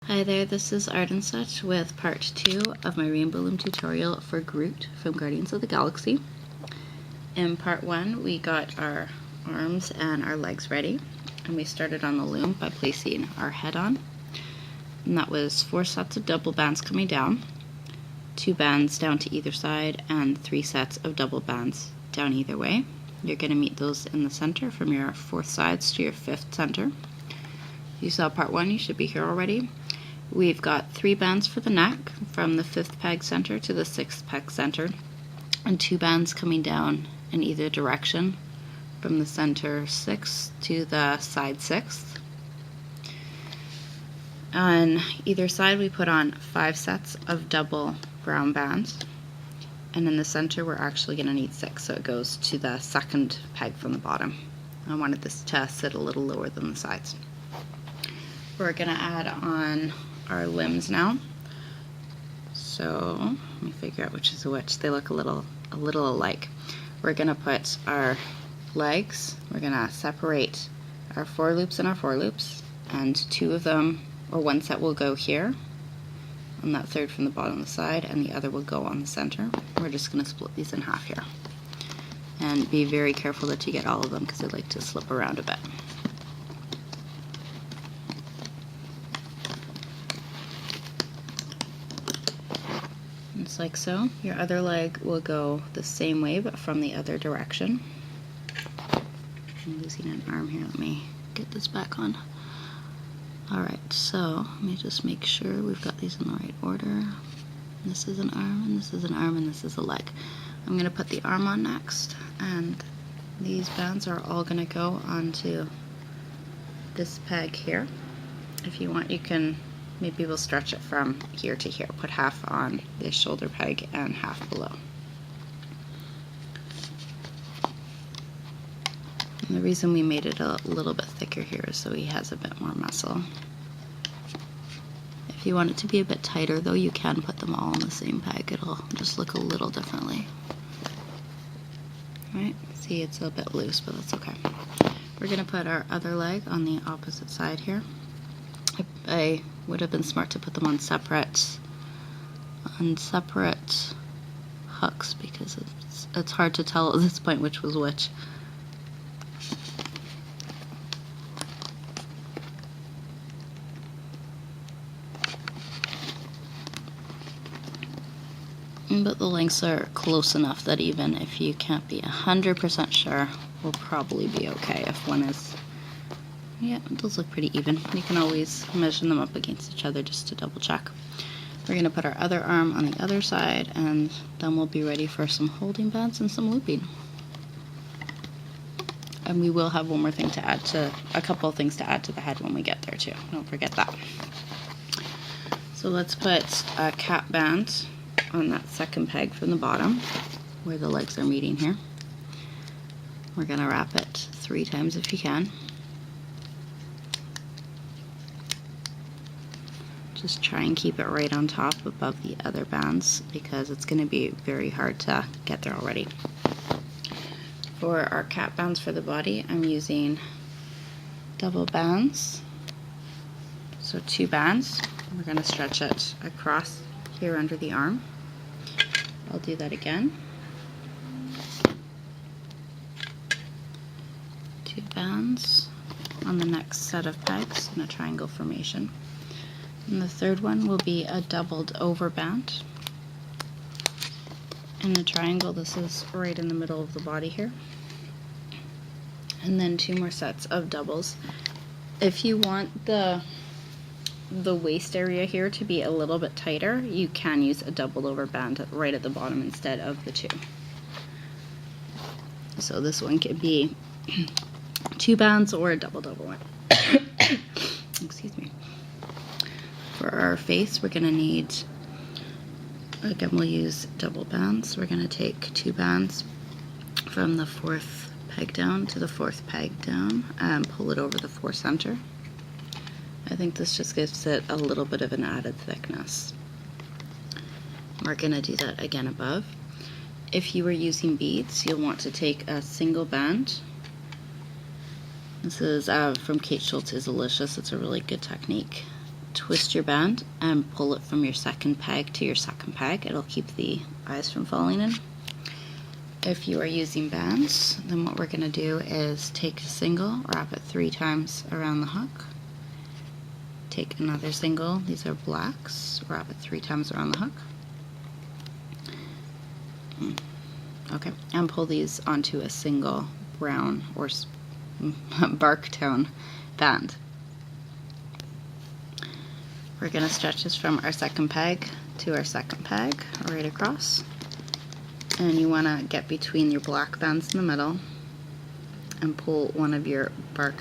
Hi there, this is Art and Such with part 2 of my Rainbow Loom tutorial for Groot from Guardians of the Galaxy. In part 1 we got our arms and our legs ready, and we started on the loom by placing our head on. And that was 4 sets of double bands coming down, 2 bands down to either side, and 3 sets of double bands down either way. You're going to meet those in the center from your 4th sides to your 5th center. If you saw part 1, you should be here already. We've got 3 bands for the neck from the 5th peg center to the 6th peg center, and 2 bands coming down in either direction from the center 6th to the side 6th. On either side we put on 5 sets of double brown bands, and in the center we're actually going to need 6, so it goes to the 2nd peg from the bottom. I wanted this to sit a little lower than the sides. We're going to add on our limbs now. So let me figure out which is which. They look a little alike. We're gonna put our legs, we're gonna separate our 4 loops and our 4 loops, and 2 of them, or 1 set will go here on that 3rd from the bottom of the side, and the other will go on the center. We're just gonna split these in half here, and be very careful that you get all of them because they like to slip around a bit. Just like so. Your other leg will go the same way but from the other direction. I'm losing an arm here. Let me get this back on. Alright, so let me just make sure we've got these in the right order. This is an arm, and this is an arm, and this is a leg. I'm going to put the arm on next, and these bands are all going to go onto this peg here. If you want, you can maybe we'll stretch it from here to here. Put half on this shoulder peg and half below. And the reason we made it a little bit thicker here is so he has a bit more muscle. If you want it to be a bit tighter though, you can put them all on the same peg. It'll just look a little differently. Right? See, it's a bit loose, but that's okay. We're going to put our other leg on the opposite side here. I would have been smart to put them on separate hooks because it's hard to tell at this point which was which. But the lengths are close enough that even if you can't be 100% sure, we'll probably be okay. If one is, yeah, those look pretty even. You can always measure them up against each other just to double check. We're going to put our other arm on the other side, and then we'll be ready for some holding bands and some looping. And we will have one more thing to add to, a couple of things to add to the head when we get there too. Don't forget that. So let's put a cap band on that 2nd peg from the bottom where the legs are meeting here. We're going to wrap it 3 times if you can. Just try and keep it right on top above the other bands because it's going to be very hard to get there already. For our cap bands for the body, I'm using double bands. So 2 bands. We're going to stretch it across here under the arm. I'll do that again. 2 bands on the next set of pegs in a triangle formation. And the 3rd one will be a doubled over band. In the triangle, this is right in the middle of the body here. And then 2 more sets of doubles. If you want the waist area here to be a little bit tighter, you can use a doubled over band right at the bottom instead of the 2. So this one could be 2 bands or a double one. Excuse me. For our face, we're going to need, again, we'll use double bands. We're going to take 2 bands from the 4th peg down to the 4th peg down and pull it over the 4 center. I think this just gives it a little bit of an added thickness. We're going to do that again above. If you were using beads, you'll want to take a single band. This is from Kate Schultz's Delicious. It's a really good technique. twist your band and pull it from your second peg to your second peg. It'll keep the eyes from falling in. If you are using bands, then what we're going to do is take a single, wrap it 3 times around the hook. Take another single, these are blacks, wrap it 3 times around the hook. Okay, and pull these onto a single brown or bark tone band. We're going to stretch this from our second peg to our second peg, right across. And you want to get between your black bands in the middle and pull one of your bark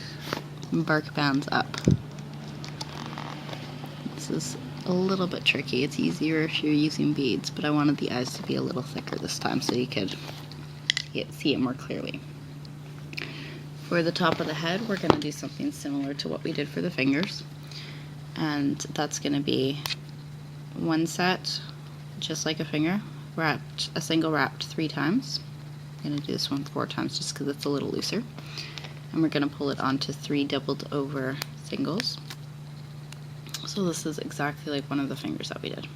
bands up. This is a little bit tricky. It's easier if you're using beads, but I wanted the eyes to be a little thicker this time so you could see it more clearly. For the top of the head, we're going to do something similar to what we did for the fingers. And that's going to be one set, just like a finger, a single wrapped 3 times. I'm going to do this one 4 times just because it's a little looser. And we're going to pull it onto 3 doubled over singles. So this is exactly like one of the fingers that we did.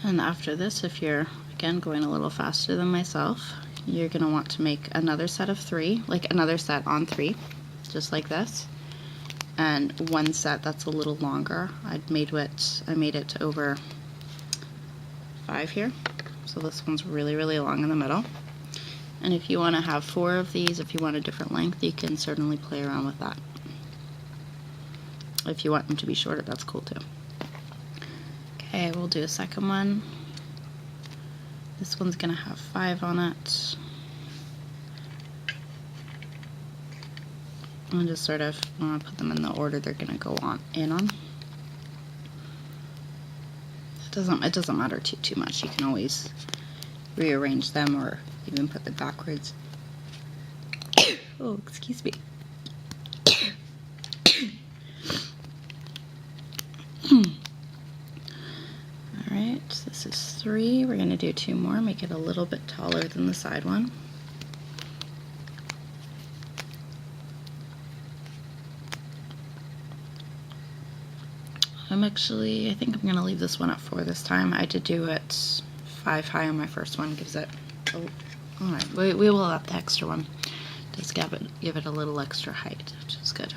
And after this, if you're, again, going a little faster than myself, you're going to want to make another set of 3, like another set on 3, just like this. And one set that's a little longer. I made it over 5 here. So this one's really, really long in the middle. And if you want to have 4 of these, if you want a different length, you can certainly play around with that. If you want them to be shorter, that's cool too. Okay, we'll do a second one. This one's going to have 5 on it. I'll just sort of put them in the order they're going to go in on. It doesn't matter too much. You can always rearrange them or even put them backwards. Oh, excuse me. Alright, this is 3. We're going to do 2 more, make it a little bit taller than the side one. I think I'm going to leave this one at 4 this time. I did do it 5 high on my first one, gives it, alright, we will up the extra one. Just give it a little extra height, which is good.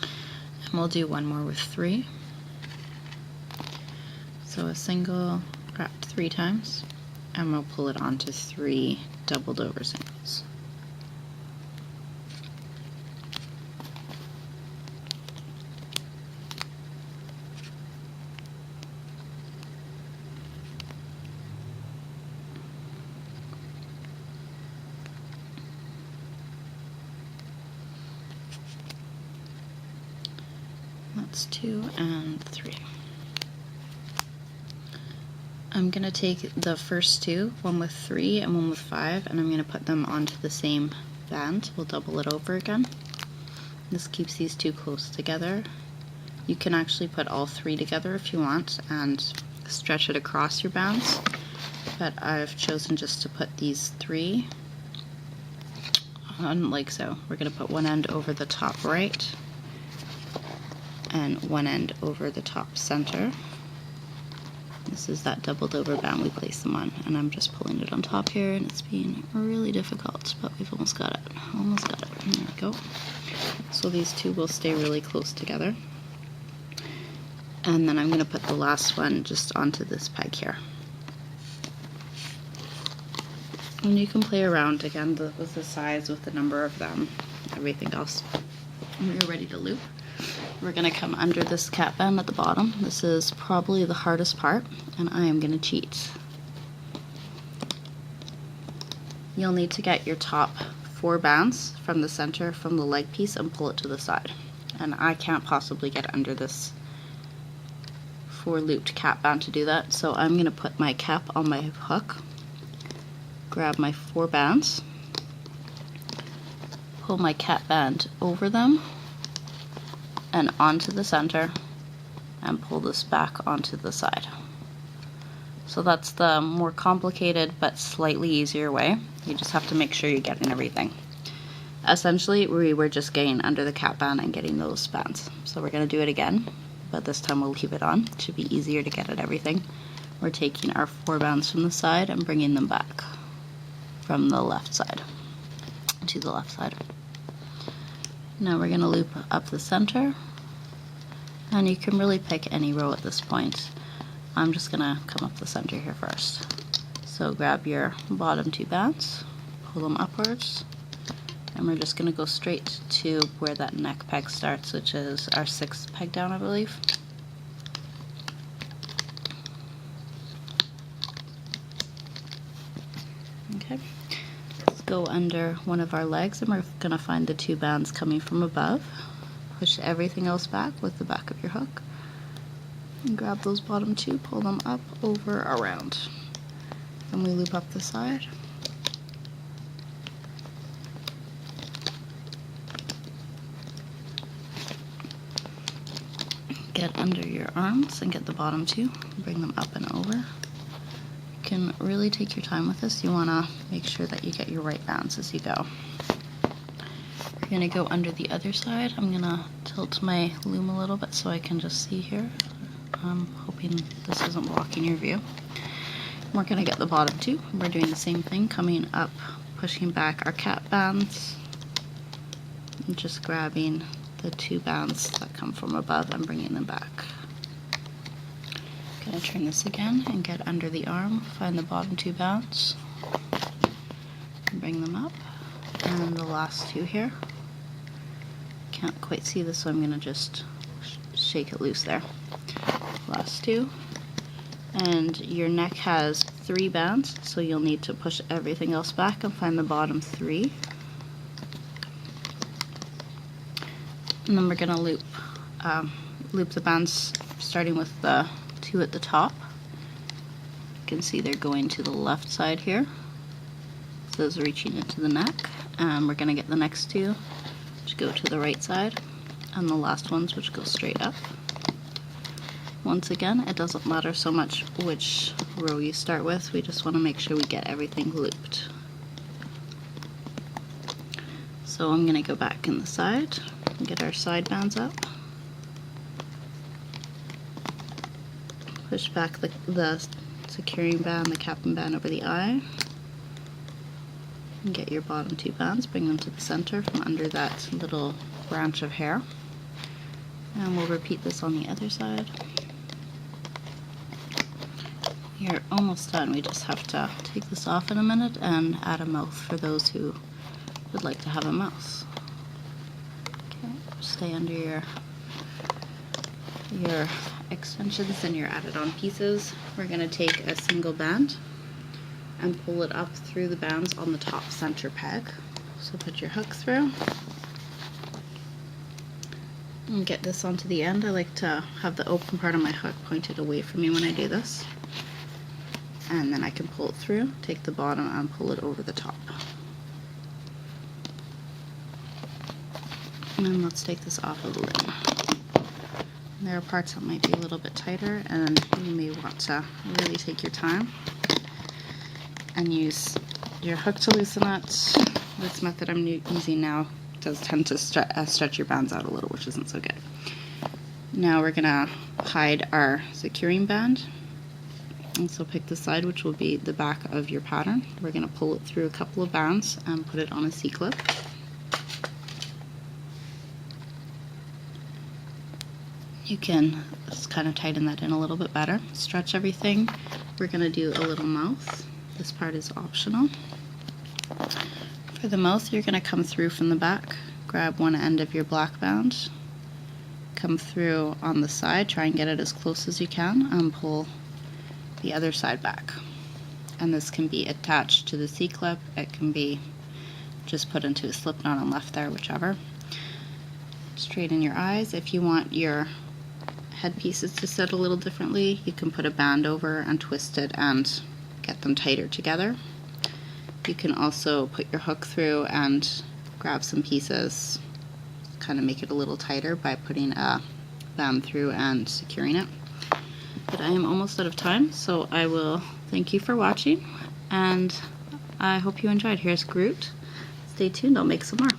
And we'll do one more with 3. So a single wrapped 3 times, and we'll pull it onto 3 doubled over singles. That's 2 and 3. I'm going to take the first 2, one with 3 and one with 5, and I'm going to put them onto the same band. We'll double it over again. This keeps these 2 close together. You can actually put all 3 together if you want and stretch it across your bands, but I've chosen just to put these 3 on like so. We're going to put one end over the top right and one end over the top center. This is that doubled over band we place them on, and I'm just pulling it on top here, and it's being really difficult, but we've almost got it. Almost got it. There we go. So these 2 will stay really close together. And then I'm going to put the last one just onto this peg here. And you can play around again with the size, with the number of them, everything else. When you're ready to loop, we're going to come under this cap band at the bottom. This is probably the hardest part, and I am going to cheat. You'll need to get your top 4 bands from the center, from the leg piece, and pull it to the side. And I can't possibly get under this 4 looped cap band to do that, so I'm going to put my cap on my hook, grab my 4 bands, pull my cap band over them and onto the center, and pull this back onto the side. So that's the more complicated but slightly easier way. You just have to make sure you're getting everything. Essentially, we were just getting under the cap band and getting those bands. So we're going to do it again, but this time we'll leave it on. It should be easier to get at everything. We're taking our 4 bands from the side and bringing them back from the left side to the left side. Now we're going to loop up the center, and you can really pick any row at this point. I'm just going to come up the center here first. So grab your bottom 2 bands, pull them upwards, and we're just going to go straight to where that neck peg starts, which is our 6th peg down, I believe. Okay, let's go under one of our legs, and we're going to find the 2 bands coming from above. Push everything else back with the back of your hook. And grab those bottom 2, pull them up, over, around. And we loop up the side. Get under your arms and get the bottom 2, bring them up and over. You can really take your time with this. You want to make sure that you get your right bands as you go. We're going to go under the other side. I'm going to tilt my loom a little bit so I can just see here. I'm hoping this isn't blocking your view. We're going to get the bottom 2. We're doing the same thing, coming up, pushing back our cap bands, and just grabbing the 2 bands that come from above and bringing them back. Going to turn this again and get under the arm, find the bottom 2 bands, and bring them up, and the last 2 here. Can't quite see this, so I'm going to just shake it loose there. Last 2, and your neck has 3 bands, so you'll need to push everything else back and find the bottom 3, and then we're going to loop the bands starting with the 2 at the top. You can see they're going to the left side here, so it's reaching into the neck, and we're going to get the next 2 which go to the right side, and the last ones which go straight up. Once again, it doesn't matter so much which row you start with, we just want to make sure we get everything looped. So I'm going to go back in the side and get our side bands up. Push back the securing band, the capping band over the eye. And get your bottom 2 bands, bring them to the center from under that little branch of hair. And we'll repeat this on the other side. You're almost done. We just have to take this off in a minute and add a mouth for those who would like to have a mouth. Okay, stay under your extensions and your added on pieces. We're going to take a single band and pull it up through the bands on the top center peg. So put your hook through and get this onto the end. I like to have the open part of my hook pointed away from me when I do this. And then I can pull it through, take the bottom and pull it over the top. And then let's take this off of the loom. There are parts that might be a little bit tighter, and you may want to really take your time and use your hook to loosen it. This method I'm using now does tend to stretch your bands out a little, which isn't so good. Now we're going to hide our securing band. And so pick the side which will be the back of your pattern. We're going to pull it through a couple of bands and put it on a C-clip. You can just kind of tighten that in a little bit better. Stretch everything. We're going to do a little mouth. This part is optional. For the mouth, you're going to come through from the back, grab one end of your black band, come through on the side, try and get it as close as you can, and pull the other side back. And this can be attached to the C-clip, it can be just put into a slip knot and left there, whichever. Straighten your eyes. If you want your headpieces to sit a little differently, you can put a band over and twist it and get them tighter together. You can also put your hook through and grab some pieces, kind of make it a little tighter by putting a band through and securing it. But I am almost out of time, so I will thank you for watching, and I hope you enjoyed. Here's Groot. Stay tuned, I'll make some more.